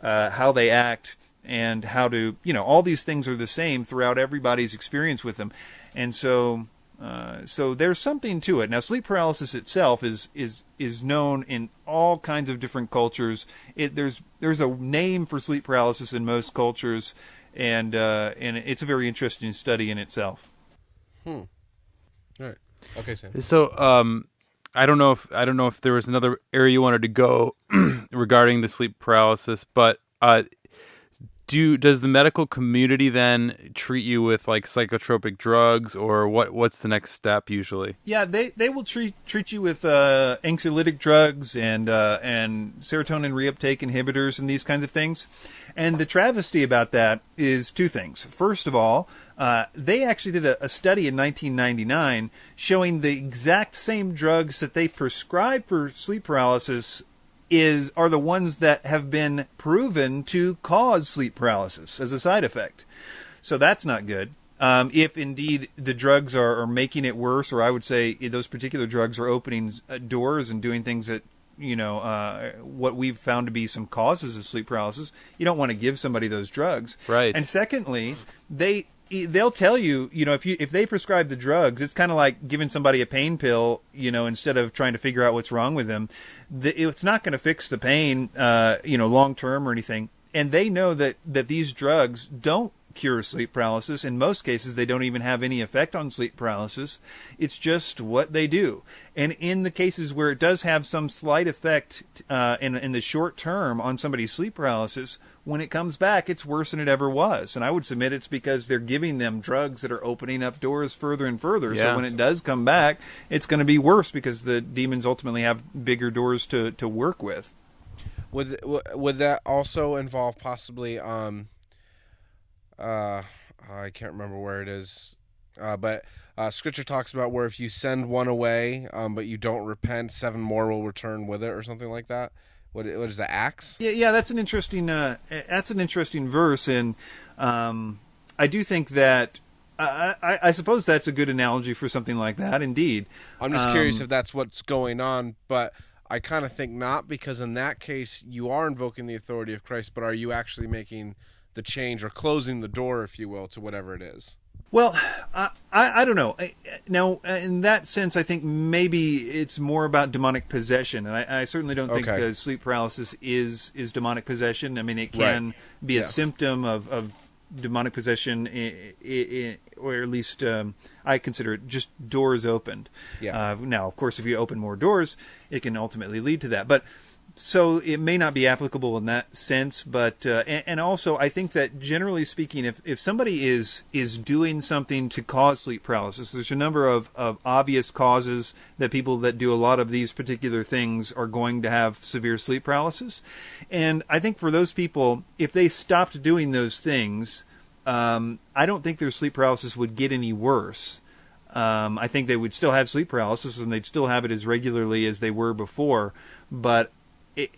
how they act, and how to, all these things are the same throughout everybody's experience with them. And so there's something to it. Now, sleep paralysis itself is known in all kinds of different cultures. There's a name for sleep paralysis in most cultures, and it's a very interesting study in itself. All right. Okay, Sam. So, I don't know if there was another area you wanted to go regarding the sleep paralysis, but does the medical community then treat you with like psychotropic drugs, or what's the next step usually? Yeah, they will treat you with anxiolytic drugs and serotonin reuptake inhibitors and these kinds of things. And the travesty about that is two things. First of all, they actually did a study in 1999 showing the exact same drugs that they prescribe for sleep paralysis are the ones that have been proven to cause sleep paralysis as a side effect. So that's not good. If indeed the drugs are making it worse, or I would say those particular drugs are opening doors and doing things that, what we've found to be some causes of sleep paralysis, you don't want to give somebody those drugs. Right. And secondly, they'll tell you, if they prescribe the drugs, it's kind of like giving somebody a pain pill, instead of trying to figure out what's wrong with them. It's not going to fix the pain, long term or anything. And they know that these drugs don't cure sleep paralysis. In most cases, they don't even have any effect on sleep paralysis. It's just what they do. And in the cases where it does have some slight effect in the short term on somebody's sleep paralysis, when it comes back, it's worse than it ever was. And I would submit it's because they're giving them drugs that are opening up doors further and further. Yeah. So when it does come back, it's going to be worse because the demons ultimately have bigger doors to work with. Would that also involve possibly I can't remember where it is, but Scripture talks about where if you send one away, but you don't repent, 7 more will return with it, or something like that. What is that, Acts? Yeah, that's an interesting verse, and I do think that I suppose that's a good analogy for something like that. Indeed, I'm just curious if that's what's going on, but I kind of think not, because in that case you are invoking the authority of Christ, but are you actually making the change or closing the door, if you will, to whatever it is? Well, I don't know. Now, in that sense, I think maybe it's more about demonic possession, and I certainly don't think sleep paralysis is demonic possession. I mean, it can be a symptom of demonic possession, or at least I consider it just doors opened. Yeah. Now, of course, if you open more doors, it can ultimately lead to that. But so it may not be applicable in that sense, but and also I think that generally speaking, if somebody is doing something to cause sleep paralysis, there's a number of obvious causes that people that do a lot of these particular things are going to have severe sleep paralysis. And I think for those people, if they stopped doing those things, I don't think their sleep paralysis would get any worse. I think they would still have sleep paralysis and they'd still have it as regularly as they were before, but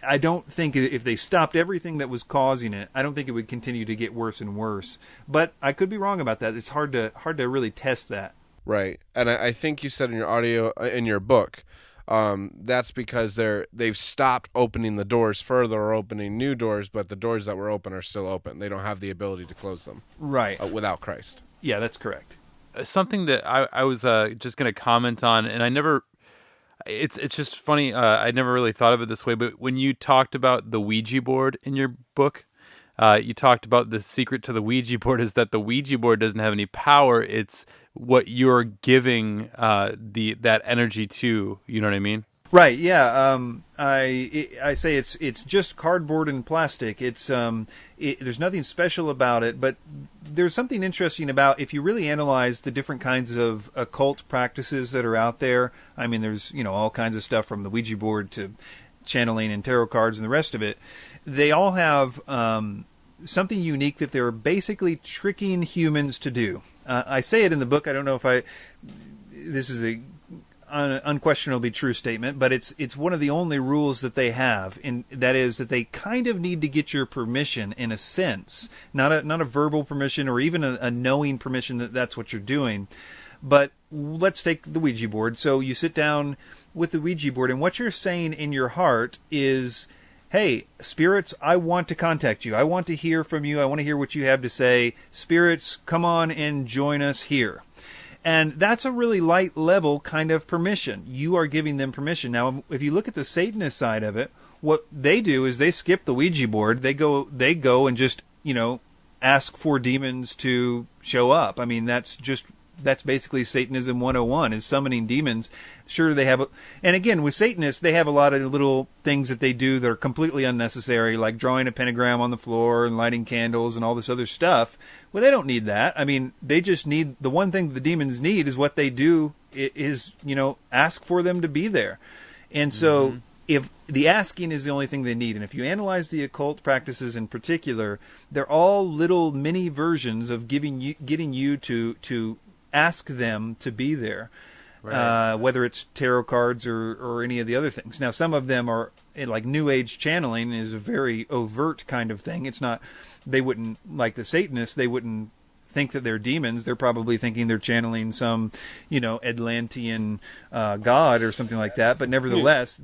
I don't think if they stopped everything that was causing it, I don't think it would continue to get worse and worse. But I could be wrong about that. It's hard to really test that. Right, and I think you said in your book, that's because they've stopped opening the doors further or opening new doors, but the doors that were open are still open. They don't have the ability to close them. Right. Without Christ. Yeah, that's correct. Something that I was just going to comment on, and I never. It's just funny. I never really thought of it this way, but when you talked about the Ouija board in your book, you talked about the secret to the Ouija board is that the Ouija board doesn't have any power. It's what you're giving that energy to. You know what I mean? Right. Yeah. I say it's just cardboard and plastic. It's there's nothing special about it, but there's something interesting about if you really analyze the different kinds of occult practices that are out there. I mean, there's all kinds of stuff from the Ouija board to channeling and tarot cards and the rest of it. They all have something unique that they're basically tricking humans to do. I say it in the book. I don't know if this is a unquestionably true statement, but it's one of the only rules that they have, and that is that they kind of need to get your permission in a sense, not a verbal permission or even a knowing permission that that's what you're doing. But let's take the Ouija board. So you sit down with the Ouija board, and what you're saying in your heart is, hey, spirits, I want to contact you. I want to hear from you. I want to hear what you have to say. Spirits, come on and join us here. And that's a really light level kind of permission. You are giving them permission. Now, if you look at the Satanist side of it, what they do is they skip the Ouija board. They go and just, ask for demons to show up. I mean, that's basically Satanism 101, is summoning demons. Sure, they have, and again, with Satanists, they have a lot of little things that they do that are completely unnecessary, like drawing a pentagram on the floor and lighting candles and all this other stuff. Well, they don't need that. I mean, they just need, the one thing the demons need is what they do is, ask for them to be there. And so, if the asking is the only thing they need, and if you analyze the occult practices in particular, they're all little mini versions of getting you to ask them to be there, right. Whether it's tarot cards or any of the other things. Now, some of them are, like New Age channeling is a very overt kind of thing. It's not, they wouldn't, like the Satanists, they wouldn't think that they're demons. They're probably thinking they're channeling some, Atlantean god or something like that. But nevertheless,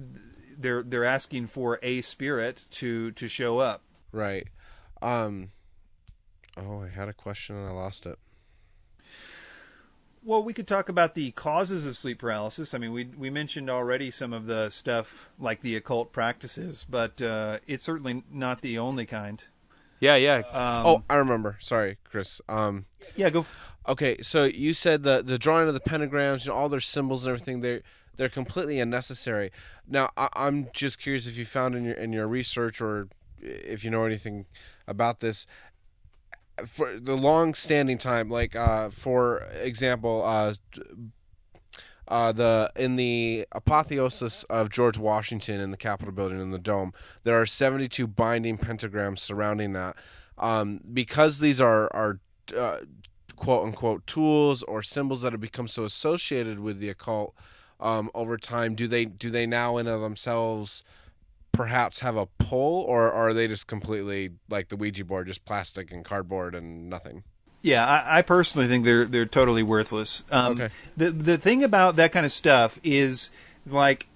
they're asking for a spirit to show up. Right. I had a question and I lost it. Well, we could talk about the causes of sleep paralysis. I mean, we mentioned already some of the stuff like the occult practices, but it's certainly not the only kind. Yeah. I remember. Sorry, Chris. Yeah, go. Okay, so you said the drawing of the pentagrams, all their symbols and everything, they're completely unnecessary. Now, I'm just curious if you found in your research, or if you know anything about this, for the long-standing time, like for example, in the apotheosis of George Washington in the Capitol building in the Dome, there are 72 binding pentagrams surrounding that. Because these are quote unquote tools or symbols that have become so associated with the occult over time, do they now in of themselves perhaps have a pull, or are they just completely like the Ouija board, just plastic and cardboard and nothing? Yeah, I personally think they're totally worthless. Okay. The thing about that kind of stuff is, like,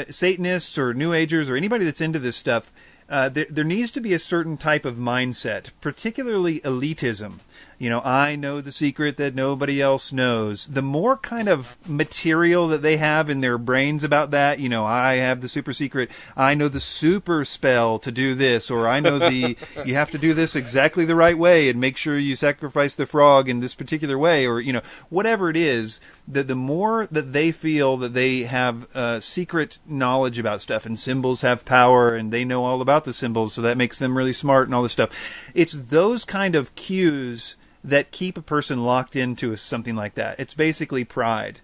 Satanists or New Agers or anybody that's into this stuff, there needs to be a certain type of mindset, particularly elitism. I know the secret that nobody else knows. The more kind of material that they have in their brains about that, I have the super secret, I know the super spell to do this, or I know you have to do this exactly the right way and make sure you sacrifice the frog in this particular way, or, whatever it is, the more that they feel that they have secret knowledge about stuff, and symbols have power, and they know all about the symbols, so that makes them really smart and all this stuff. It's those kind of cues that keep a person locked into something like that. It's basically pride.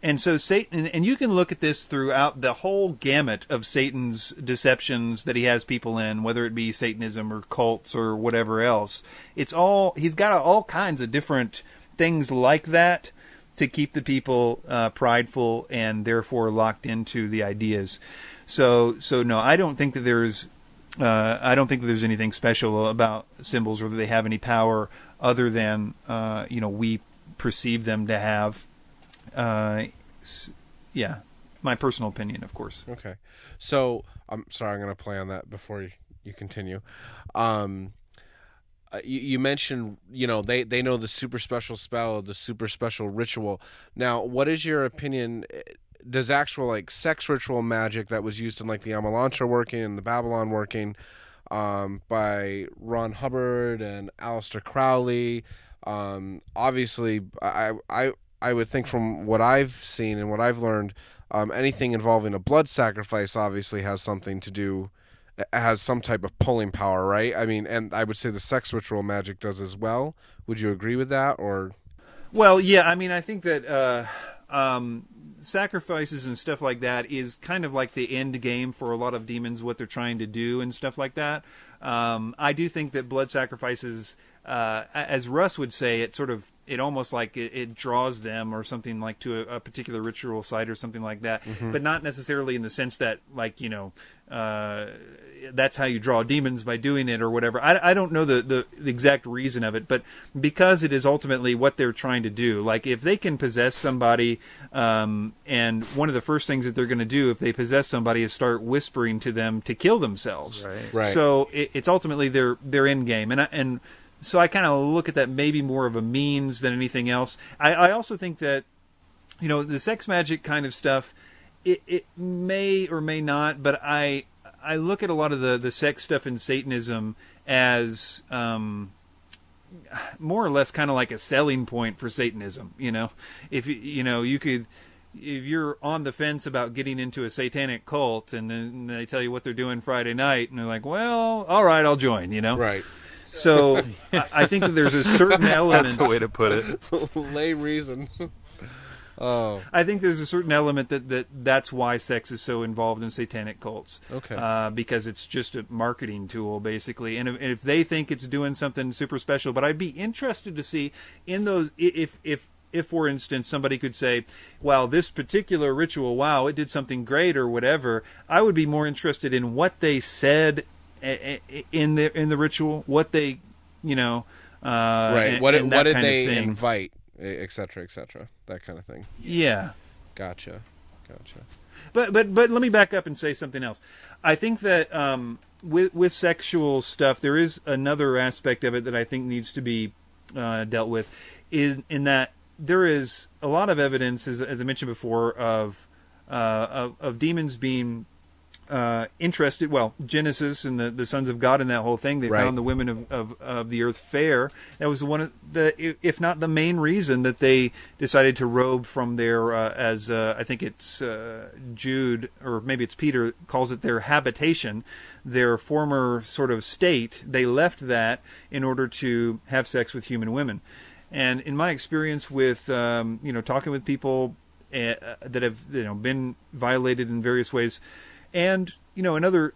And so Satan, and you can look at this throughout the whole gamut of Satan's deceptions that he has people in, whether it be Satanism or cults or whatever else. He's got all kinds of different things like that to keep the people prideful and therefore locked into the ideas. So no, I don't think that there's anything special about symbols, or that they have any power other than we perceive them to have. Yeah, my personal opinion, of course. Okay, so I'm sorry, I'm going to play on that before you continue. You mentioned, they know the super special spell, the super special ritual. Now, what is your opinion? Does actual sex ritual magic that was used in the Amalantra working and the Babylon working by Ron Hubbard and Aleister Crowley, obviously I would think from what I've seen and what I've learned, anything involving a blood sacrifice obviously has something to do, has some type of pulling power, right? I mean, and I would say the sex ritual magic does as well. Would you agree with that, or? Well, yeah, I mean, I think that sacrifices and stuff like that is kind of like the end game for a lot of demons, what they're trying to do and stuff like that. I do think that blood sacrifices, as Russ would say, it sort of it almost like it draws them or something like to a particular ritual site or something like that, but not necessarily in the sense that like, that's how you draw demons by doing it or whatever. I don't know the exact reason of it, but because it is ultimately what they're trying to do. Like if they can possess somebody, and one of the first things that they're going to do if they possess somebody is start whispering to them to kill themselves. Right. So it's ultimately their end game, and so I kind of look at that maybe more of a means than anything else. I also think that, the sex magic kind of stuff, it may or may not, but I look at a lot of the sex stuff in Satanism as more or less kind of like a selling point for Satanism. If if you're on the fence about getting into a satanic cult and then they tell you what they're doing Friday night and they're like, well, all right, I'll join, Right. So I think that there's a certain element. That's the way to put it. Lame reason. Oh. I think there's a certain element that's why sex is so involved in satanic cults. Okay. Because it's just a marketing tool, basically. And if they think it's doing something super special, but I'd be interested to see in those, if for instance, somebody could say, well, this particular ritual, wow, it did something great or whatever, I would be more interested in what they said in the ritual, what they, right. And what did they invite, et cetera, that kind of thing. Yeah. Gotcha. But let me back up and say something else. I think that with sexual stuff, there is another aspect of it that I think needs to be dealt with, in that there is a lot of evidence, as I mentioned before, of demons being interested. Well, Genesis and the sons of God and that whole thing, they found the women of the earth fair. That was one of the, if not the main reason that they decided to robe from their, as I think it's Jude, or maybe it's Peter, calls it their habitation, their former sort of state. They left that in order to have sex with human women. And in my experience with, talking with people that have, been violated in various ways, and, and other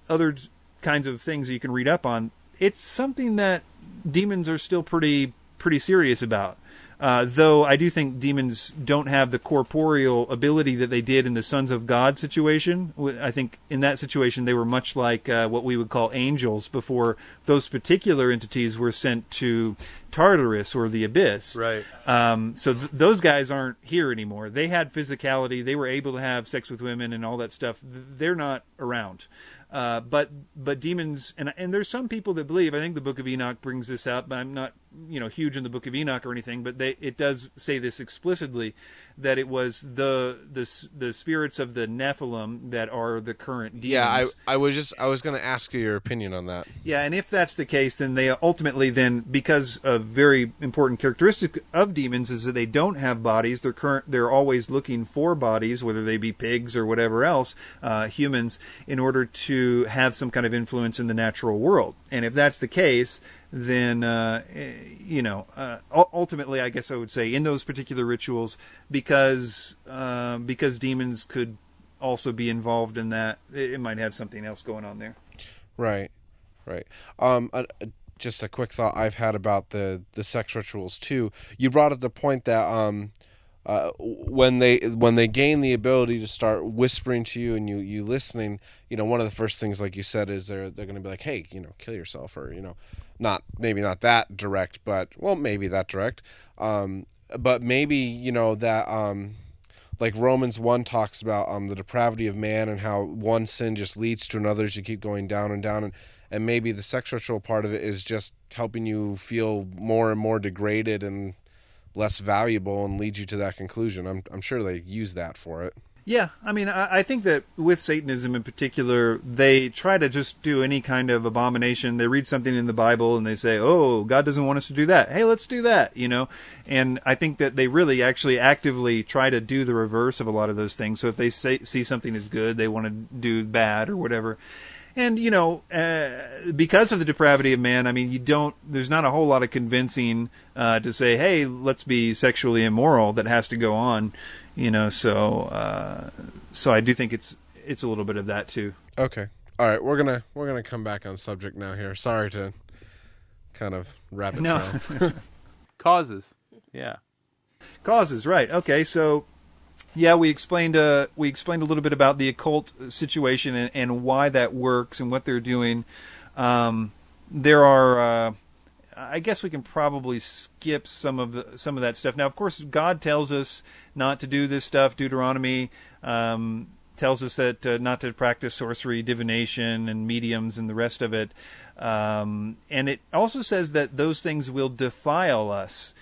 kinds of things that you can read up on, it's something that demons are still pretty serious about. Though I do think demons don't have the corporeal ability that they did in the Sons of God situation. I think in that situation they were much like what we would call angels before those particular entities were sent to Tartarus or the Abyss. Right. So those guys aren't here anymore. They had physicality. They were able to have sex with women and all that stuff. They're not around. But demons, and there's some people that believe, I think the Book of Enoch brings this up, I'm not, huge in the Book of Enoch or anything, but it does say this explicitly, that it was the spirits of the Nephilim that are the current demons. Yeah, I was going to ask you your opinion on that. Yeah, and if that's the case, then they ultimately because a very important characteristic of demons is that they don't have bodies. They're always looking for bodies, whether they be pigs or whatever else, humans, in order to have some kind of influence in the natural world. And if that's the case, then ultimately, I guess I would say in those particular rituals, because demons could also be involved in that, it might have something else going on there. Right. Just a quick thought I've had about the sex rituals too. You brought up the point that when they gain the ability to start whispering to you and you listening, one of the first things, like you said, is they're going to be like, hey, kill yourself, or maybe not that direct, but maybe that direct, but maybe that like Romans 1 talks about the depravity of man and how one sin just leads to another as you keep going down and down, and maybe the sex ritual part of it is just helping you feel more and more degraded and less valuable and lead you to that conclusion. I'm sure they use that for it. Yeah, I mean, I think that with Satanism in particular, they try to just do any kind of abomination. They read something in the Bible and they say, oh, God doesn't want us to do that. Hey, let's do that, And I think that they really actually actively try to do the reverse of a lot of those things. So if they see something is good, they want to do bad or whatever. And, because of the depravity of man, I mean, there's not a whole lot of convincing to say, hey, let's be sexually immoral that has to go on, so I do think it's a little bit of that too. Okay. All right. We're going to come back on subject now here. Sorry to kind of wrap it down. Causes. Yeah. Causes, right? Okay, so yeah, we explained a little bit about the occult situation and why that works and what they're doing. There are. I guess we can probably skip some of that stuff. Now, of course, God tells us not to do this stuff. Deuteronomy tells us that not to practice sorcery, divination, and mediums, and the rest of it. And it also says that those things will defile us.